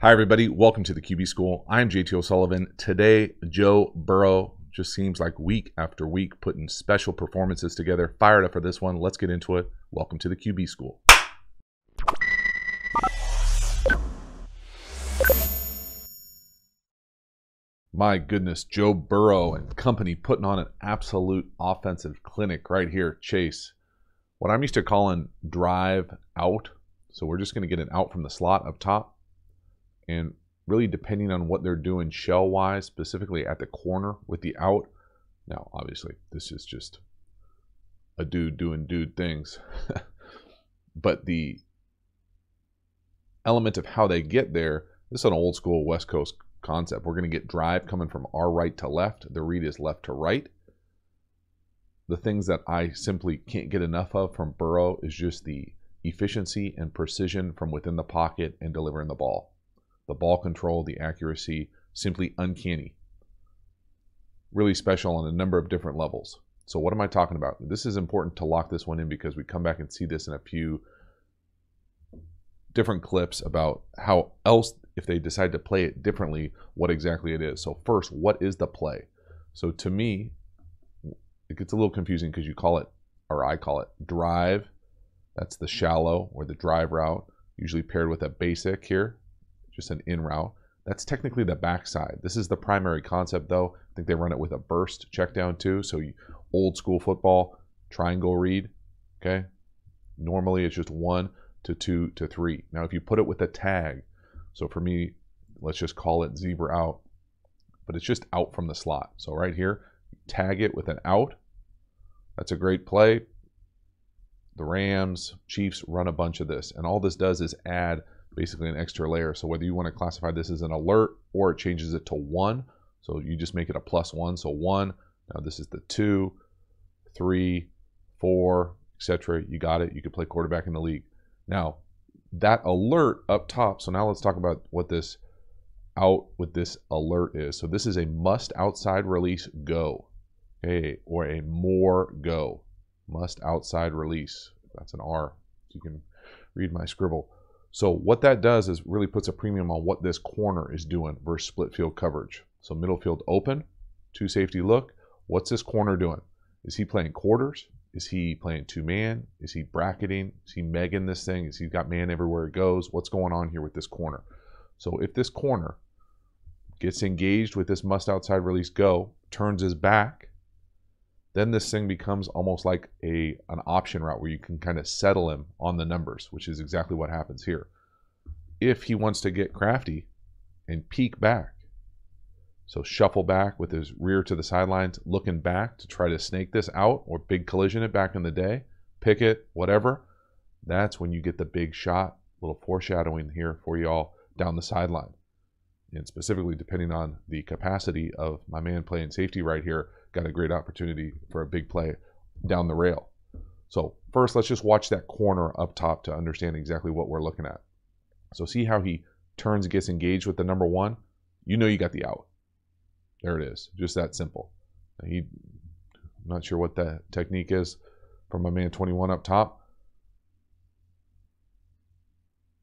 Hi, everybody. Welcome to the QB School. I'm JT O'Sullivan. Today, Joe Burrow just seems like week after week putting special performances together. Fired up for this one. Let's get into it. Welcome to the QB School. My goodness, Joe Burrow and company putting on an absolute offensive clinic right here. Chase, what I'm used to calling drive out. So we're just going to get an out from the slot up top. And really depending on what they're doing shell-wise, specifically at the corner with the out. Now, obviously, this is just a dude doing dude things. But the element of how they get there, this is an old school West Coast concept. We're going to get drive coming from our right to left. The read is left to right. The things that I simply can't get enough of from Burrow is just the efficiency and precision from within the pocket and delivering the ball. The ball control, the accuracy, simply uncanny. Really special on a number of different levels. So what am I talking about? This is important to lock this one in because we come back and see this in a few different clips about how else, if they decide to play it differently, what exactly it is. So first, what is the play? So to me, it gets a little confusing because you call it, or I call it, drive. That's the shallow or the drive route, usually paired with a basic here. Just an in route. That's technically the backside. This is the primary concept though. I think they run it with a burst check down too. So old school football, triangle read, okay? Normally it's just 1 to 2 to 3. Now if you put it with a tag, so for me, let's just call it zebra out, but it's just out from the slot. So right here, tag it with an out. That's a great play. The Rams, Chiefs run a bunch of this, and all this does is add basically an extra layer. So whether you want to classify this as an alert or it changes it to 1, so you just make it a +1. So 1, now this is the 2, 3, 4, etc. You got it. You could play quarterback in the league. Now that alert up top. So now let's talk about what this out with this alert is. So this is a must outside release go, okay, or a more go. Must outside release. That's an R. You can read my scribble. So what that does is really puts a premium on what this corner is doing versus split field coverage. So middle field open, 2 safety look. What's this corner doing? Is he playing quarters? Is he playing 2-man? Is he bracketing? Is he megging this thing? Is he got man everywhere it goes? What's going on here with this corner? So if this corner gets engaged with this must outside release go, turns his back, then this thing becomes almost like an option route where you can kind of settle him on the numbers, which is exactly what happens here. If he wants to get crafty and peek back, so shuffle back with his rear to the sidelines, looking back to try to snake this out or big collision it back in the day, pick it, whatever, that's when you get the big shot, little foreshadowing here for y'all down the sideline. And specifically depending on the capacity of my man playing safety right here, got a great opportunity for a big play down the rail. So first, let's just watch that corner up top to understand exactly what we're looking at. So see how he turns, gets engaged with the number 1? You know you got the out. There it is. Just that simple. I'm not sure what the technique is from my man 21 up top,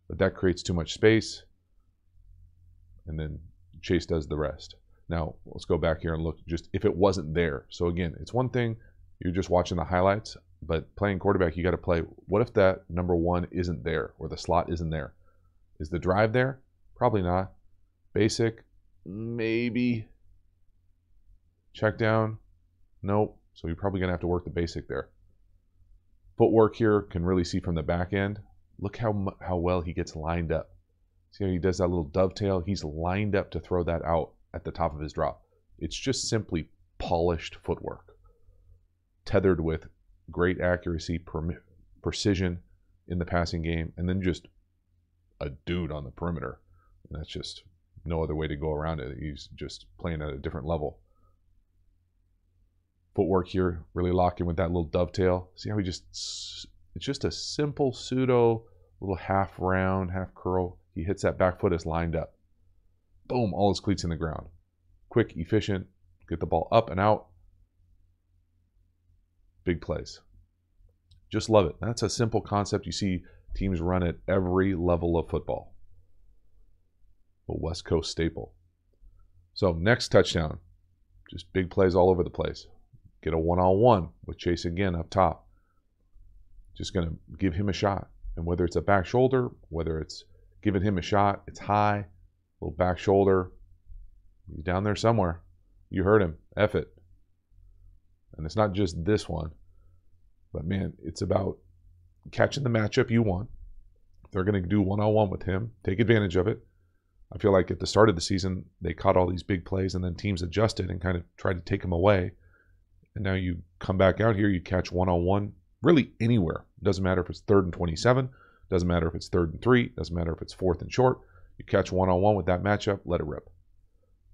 but that creates too much space. And then Chase does the rest. Now, let's go back here and look just if it wasn't there. So again, it's one thing, you're just watching the highlights, but playing quarterback, you got to play, what if that number 1 isn't there or the slot isn't there? Is the drive there? Probably not. Basic? Maybe. Check down? Nope. So you're probably going to have to work the basic there. Footwork here, can really see from the back end. Look how well he gets lined up. See how he does that little dovetail? He's lined up to throw that out at the top of his drop. It's just simply polished footwork, tethered with great accuracy, precision in the passing game, and then just a dude on the perimeter. And that's just no other way to go around it. He's just playing at a different level. Footwork here, really lock in with that little dovetail. See how it's just a simple pseudo little half round, half curl. He hits that back foot, is lined up. Boom, all his cleats in the ground. Quick, efficient, get the ball up and out. Big plays. Just love it. That's a simple concept you see teams run at every level of football. a West Coast staple. So next touchdown, just big plays all over the place. Get a one-on-one with Chase again up top. Just going to give him a shot. And whether it's a back shoulder, whether it's giving him a shot, it's high, little back shoulder. He's down there somewhere. You heard him. F it. And it's not just this one. But, man, it's about catching the matchup you want. If they're going to do one-on-one with him, take advantage of it. I feel like at the start of the season, they caught all these big plays, and then teams adjusted and kind of tried to take them away. And now you come back out here, you catch one-on-one really anywhere. Doesn't matter if it's 3rd and 27. Doesn't matter if it's 3rd and 3. Doesn't matter if it's 4th and short. You catch one-on-one with that matchup, let it rip.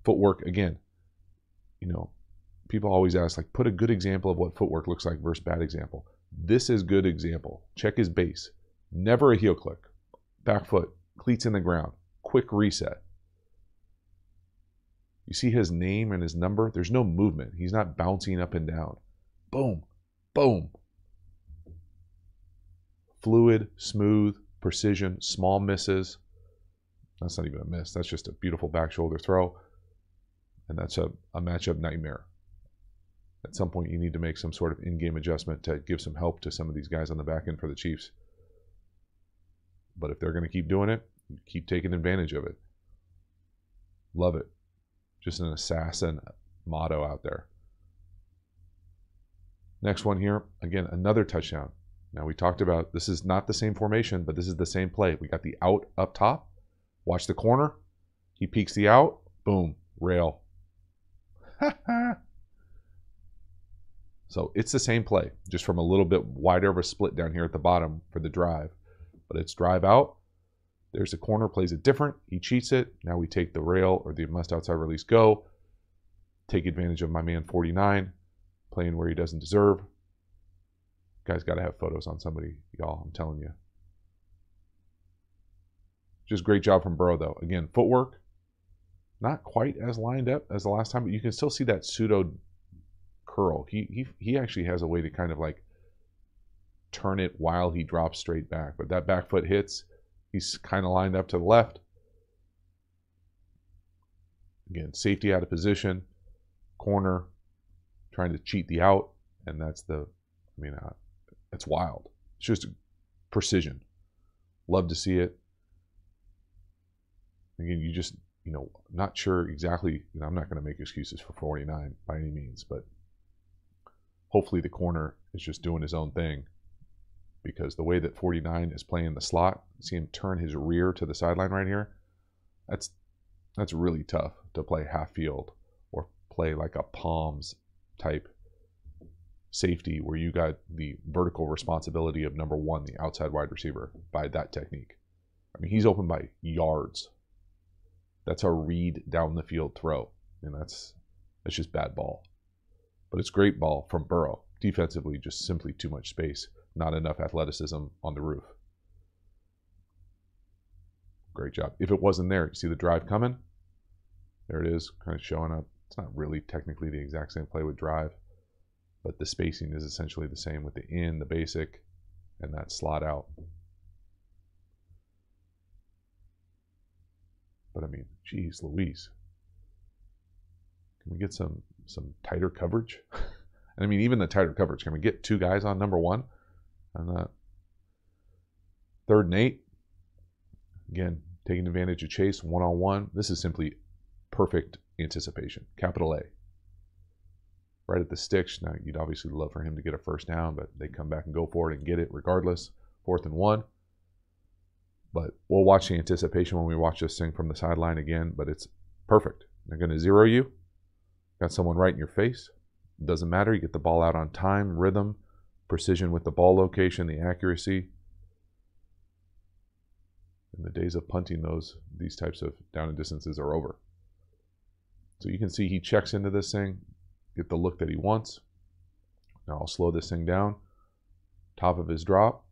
Footwork, again, people always ask, like, put a good example of what footwork looks like versus bad example. This is good example. Check his base. Never a heel click. Back foot, cleats in the ground. Quick reset. You see his name and his number? There's no movement. He's not bouncing up and down. Boom, boom. Fluid, smooth, precision, small misses. That's not even a miss. That's just a beautiful back shoulder throw. And that's a matchup nightmare. At some point, you need to make some sort of in-game adjustment to give some help to some of these guys on the back end for the Chiefs. But if they're going to keep doing it, keep taking advantage of it. Love it. Just an assassin motto out there. Next one here, again, another touchdown. Now we talked about this is not the same formation, but this is the same play. We got the out up top. Watch the corner. He peeks the out. Boom. Rail. So it's the same play, just from a little bit wider of a split down here at the bottom for the drive. But it's drive out. There's the corner, plays it different. He cheats it. Now we take the rail or the must outside release go. Take advantage of my man 49, playing where he doesn't deserve. Guy's got to have photos on somebody, y'all, I'm telling you. Just great job from Burrow, though. Again, footwork, not quite as lined up as the last time, but you can still see that pseudo curl. He actually has a way to kind of like turn it while he drops straight back. But that back foot hits, he's kind of lined up to the left. Again, safety out of position, corner, trying to cheat the out, and that's it's wild. It's just precision. Love to see it. Again, you just, not sure exactly, I'm not going to make excuses for 49 by any means, but hopefully the corner is just doing his own thing, because the way that 49 is playing the slot, see him turn his rear to the sideline right here, that's really tough to play half field or play like a Palms type safety where you got the vertical responsibility of number one, the outside wide receiver, by that technique. I mean, he's open by yards. That's a read down the field throw. And that's just bad ball. But it's great ball from Burrow. Defensively, just simply too much space. Not enough athleticism on the roof. Great job. If it wasn't there, you see the drive coming? There it is, kind of showing up. It's not really technically the exact same play with drive, but the spacing is essentially the same with the in, the basic, and that slot out. But I mean, geez Louise. Can we get some tighter coverage? And I mean, even the tighter coverage. Can we get two guys on number one? On that 3rd and 8. Again, taking advantage of Chase one-on-one. This is simply perfect anticipation. Capital A. Right at the sticks. Now, you'd obviously love for him to get a first down, but they come back and go for it and get it regardless. 4th and 1. But we'll watch the anticipation when we watch this thing from the sideline again, but it's perfect. They're going to zero you. Got someone right in your face. It doesn't matter. You get the ball out on time, rhythm, precision with the ball location, the accuracy. In the days of punting, these types of down and distances are over. So you can see he checks into this thing, get the look that he wants. Now I'll slow this thing down. Top of his drop,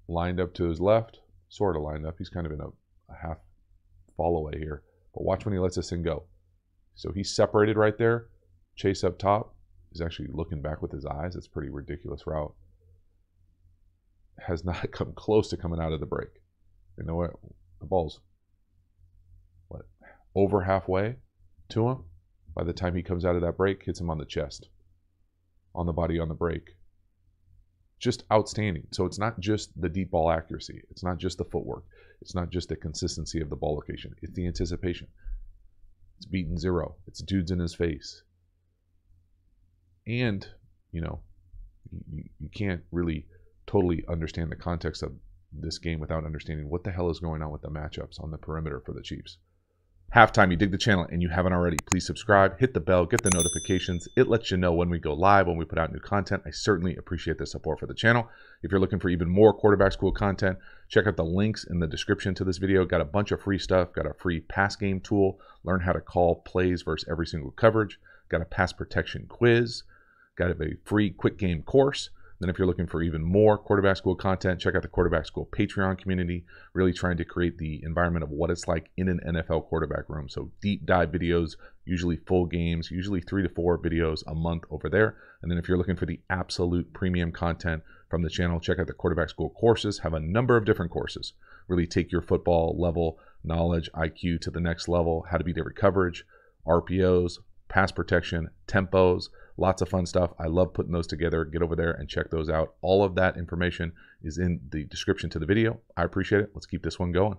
lined up to his left, sort of lined up. He's kind of in a half fall away here. But watch when he lets this thing go. So he's separated right there. Chase up top. He's actually looking back with his eyes. It's a pretty ridiculous route. Has not come close to coming out of the break. You know what? The ball's, over halfway to him. By the time he comes out of that break, hits him on the chest, on the body, on the break. Just outstanding. So it's not just the deep ball accuracy. It's not just the footwork. It's not just the consistency of the ball location. It's the anticipation. It's beating zero. It's dudes in his face. And, you know, you can't really totally understand the context of this game without understanding what the hell is going on with the matchups on the perimeter for the Chiefs. Halftime, you dig the channel and you haven't already, please subscribe, hit the bell, get the notifications. It lets you know when we go live, when we put out new content. I certainly appreciate the support for the channel. If you're looking for even more quarterback school content, check out the links in the description to this video. Got a bunch of free stuff. Got a free pass game tool. Learn how to call plays versus every single coverage. Got a pass protection quiz. Got a free quick game course. Then if you're looking for even more quarterback school content, check out the quarterback school Patreon community, really trying to create the environment of what it's like in an NFL quarterback room. So deep dive videos, usually full games, usually 3 to 4 videos a month over there. And then if you're looking for the absolute premium content from the channel, check out the quarterback school courses. Have a number of different courses. Really take your football level knowledge, IQ to the next level, how to beat every coverage, RPOs, pass protection, tempos. Lots of fun stuff. I love putting those together. Get over there and check those out. All of that information is in the description to the video. I appreciate it. Let's keep this one going.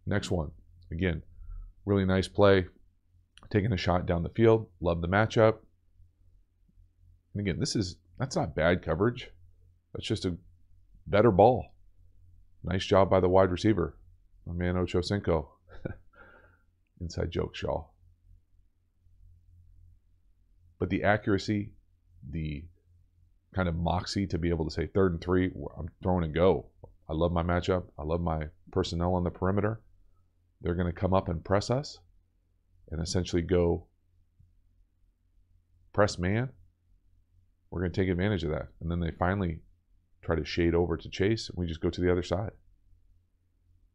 Next one. Again, really nice play. Taking a shot down the field. Love the matchup. And again, that's not bad coverage. That's just a better ball. Nice job by the wide receiver. My man Ocho Cinco. Inside joke, Shaw. But the accuracy, the kind of moxie to be able to say 3rd and 3, I'm throwing and go. I love my matchup. I love my personnel on the perimeter. They're going to come up and press us and essentially go press man. We're going to take advantage of that. And then they finally try to shade over to Chase, and we just go to the other side.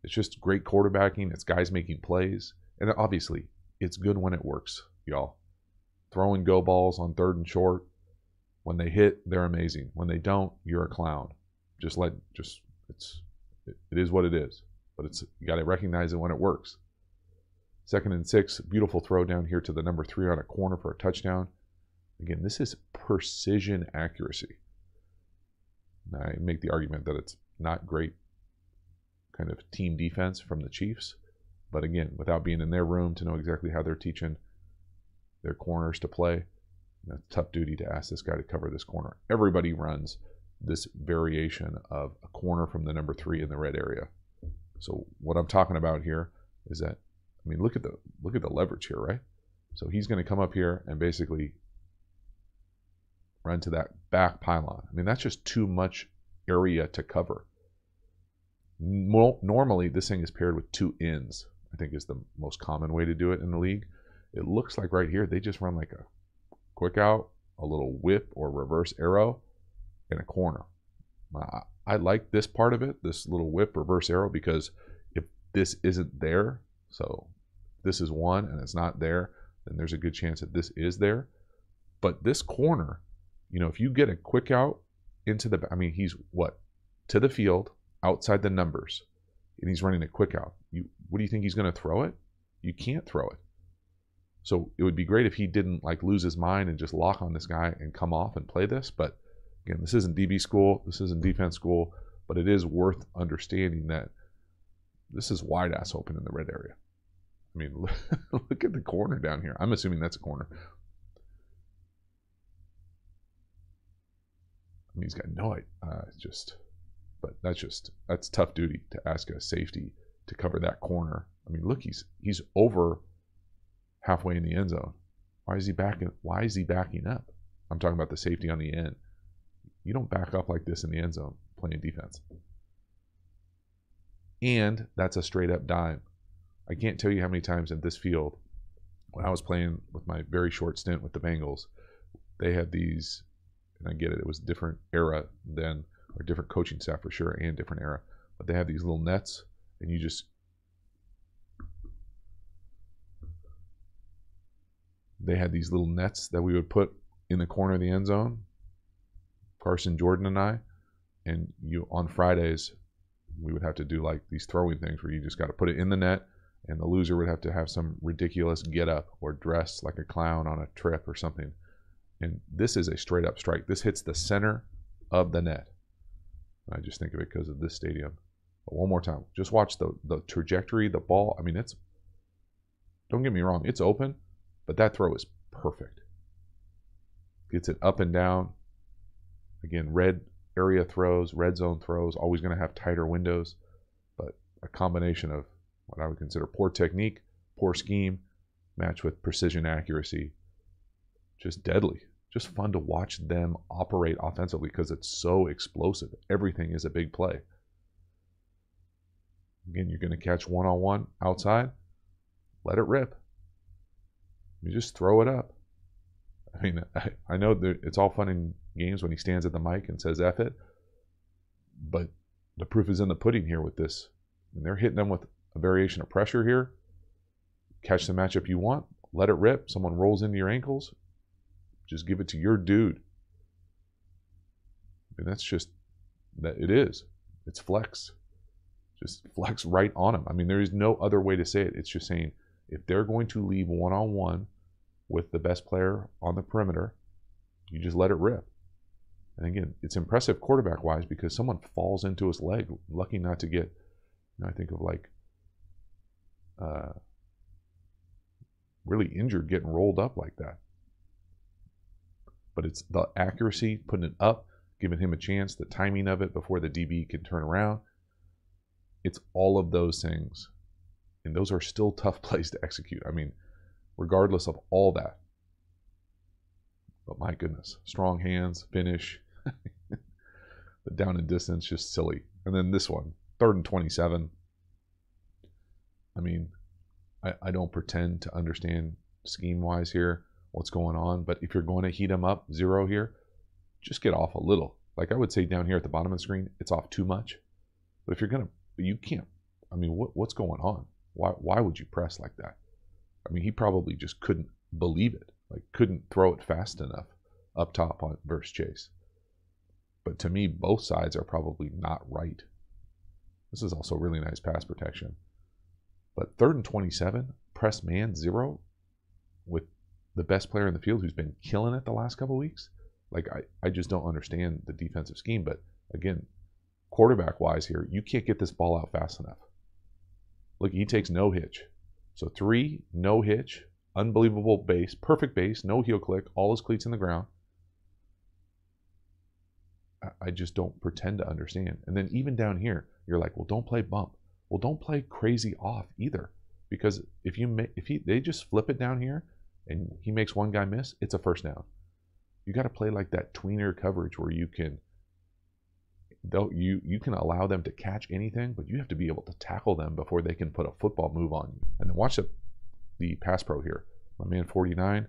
It's just great quarterbacking. It's guys making plays. And obviously, it's good when it works, y'all. Throw and go balls on 3rd and short. When they hit, they're amazing. When they don't, you're a clown. It is what it is. But you got to recognize it when it works. 2nd and 6, beautiful throw down here to the number 3 on a corner for a touchdown. Again, this is precision accuracy. Now, I make the argument that it's not great kind of team defense from the Chiefs. But again, without being in their room to know exactly how they're teaching their corners to play, that's a tough duty to ask this guy to cover this corner. Everybody runs this variation of a corner from the number 3 in the red area. So what I'm talking about here is that, I mean, look at the leverage here, right? So he's going to come up here and basically run to that back pylon. I mean, that's just too much area to cover. Normally, this thing is paired with 2 ends, I think is the most common way to do it in the league. It looks like right here, they just run like a quick out, a little whip or reverse arrow, and a corner. I like this part of it, this little whip reverse arrow, because if this isn't there, so this is 1 and it's not there, then there's a good chance that this is there. But this corner, you know, if you get a quick out into the, I mean, he's what? To the field, outside the numbers, and he's running a quick out. What do you think he's going to throw it? You can't throw it. So it would be great if he didn't like lose his mind and just lock on this guy and come off and play this. But again, this isn't DB school. This isn't defense school. But it is worth understanding that this is wide ass open in the red area. I mean, look at the corner down here. I'm assuming that's a corner. I mean, he's got no idea. But that's tough duty to ask a safety to cover that corner. I mean, look, he's over halfway in the end zone. Why is he backing up? I'm talking about the safety on the end. You don't back up like this in the end zone playing defense. And that's a straight up dime. I can't tell you how many times in this field, when I was playing with my very short stint with the Bengals, they had these, and I get it, it was a different era then, or different coaching staff for sure, and different era, but they had these little nets, and they had these little nets that we would put in the corner of the end zone, Carson, Jordan, and I, and on Fridays, we would have to do like these throwing things where you just got to put it in the net and the loser would have to have some ridiculous get up or dress like a clown on a trip or something. And this is a straight up strike. This hits the center of the net. I just think of it because of this stadium. But one more time, just watch the trajectory, the ball. I mean, it's, don't get me wrong, it's open, but that throw is perfect. Gets it up and down. Again, red area throws, red zone throws, always going to have tighter windows, but a combination of what I would consider poor technique, poor scheme, matched with precision accuracy. Just deadly. Just fun to watch them operate offensively because it's so explosive. Everything is a big play. Again, you're going to catch one-on-one outside. Let it rip. You just throw it up. I mean, I know that it's all fun in games when he stands at the mic and says F it, but the proof is in the pudding here with this. And they're hitting them with a variation of pressure here. Catch the matchup you want. Let it rip. Someone rolls into your ankles. Just give it to your dude. And that's just, that it is. It's flex. Just flex right on him. I mean, there is no other way to say it. It's just saying, if they're going to leave one-on-one with the best player on the perimeter, you just let it rip. And again, it's impressive quarterback-wise because someone falls into his leg, lucky not to get, you know, I think of like really injured getting rolled up like that. But it's the accuracy, putting it up, giving him a chance, the timing of it before the DB can turn around. It's all of those things. And those are still tough plays to execute. I mean, regardless of all that. But my goodness, strong hands, finish. The down and distance, just silly. And then this one, 3rd and 27. I mean, I don't pretend to understand scheme-wise here what's going on, but if you're going to heat them up, 0 here, just get off a little. Like I would say down here at the bottom of the screen, it's off too much. But if you're going to, you can't. I mean, what's going on? Why would you press like that? I mean, he probably just couldn't believe it. Like, couldn't throw it fast enough up top on versus Chase. But to me, both sides are probably not right. This is also really nice pass protection. But 3rd and 27, press man 0 with the best player in the field who's been killing it the last couple of weeks. Like, I just don't understand the defensive scheme. But again, quarterback-wise here, you can't get this ball out fast enough. Look, he takes no hitch. So 3, no hitch, unbelievable base, perfect base, no heel click, all his cleats in the ground. I just don't pretend to understand. And then even down here, you're like, well, don't play bump. Well, don't play crazy off either. Because if they just flip it down here and he makes one guy miss, it's a first down. You got to play like that tweener coverage where you can, though you can allow them to catch anything, but you have to be able to tackle them before they can put a football move on you. And then watch the pass pro here. My man 49,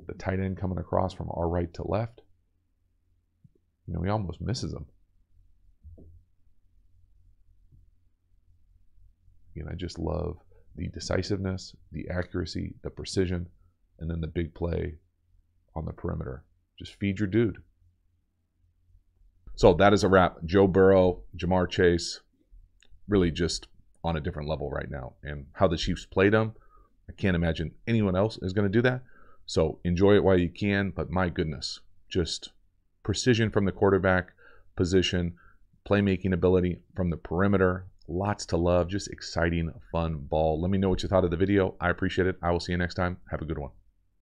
the tight end coming across from our right to left. You know, he almost misses him. Again, I just love the decisiveness, the accuracy, the precision, and then the big play on the perimeter. Just feed your dude. So that is a wrap. Joe Burrow, Jamar Chase, really just on a different level right now. And how the Chiefs played them, I can't imagine anyone else is going to do that. So enjoy it while you can, but my goodness, just precision from the quarterback position, playmaking ability from the perimeter, lots to love, just exciting, fun ball. Let me know what you thought of the video. I appreciate it. I will see you next time. Have a good one.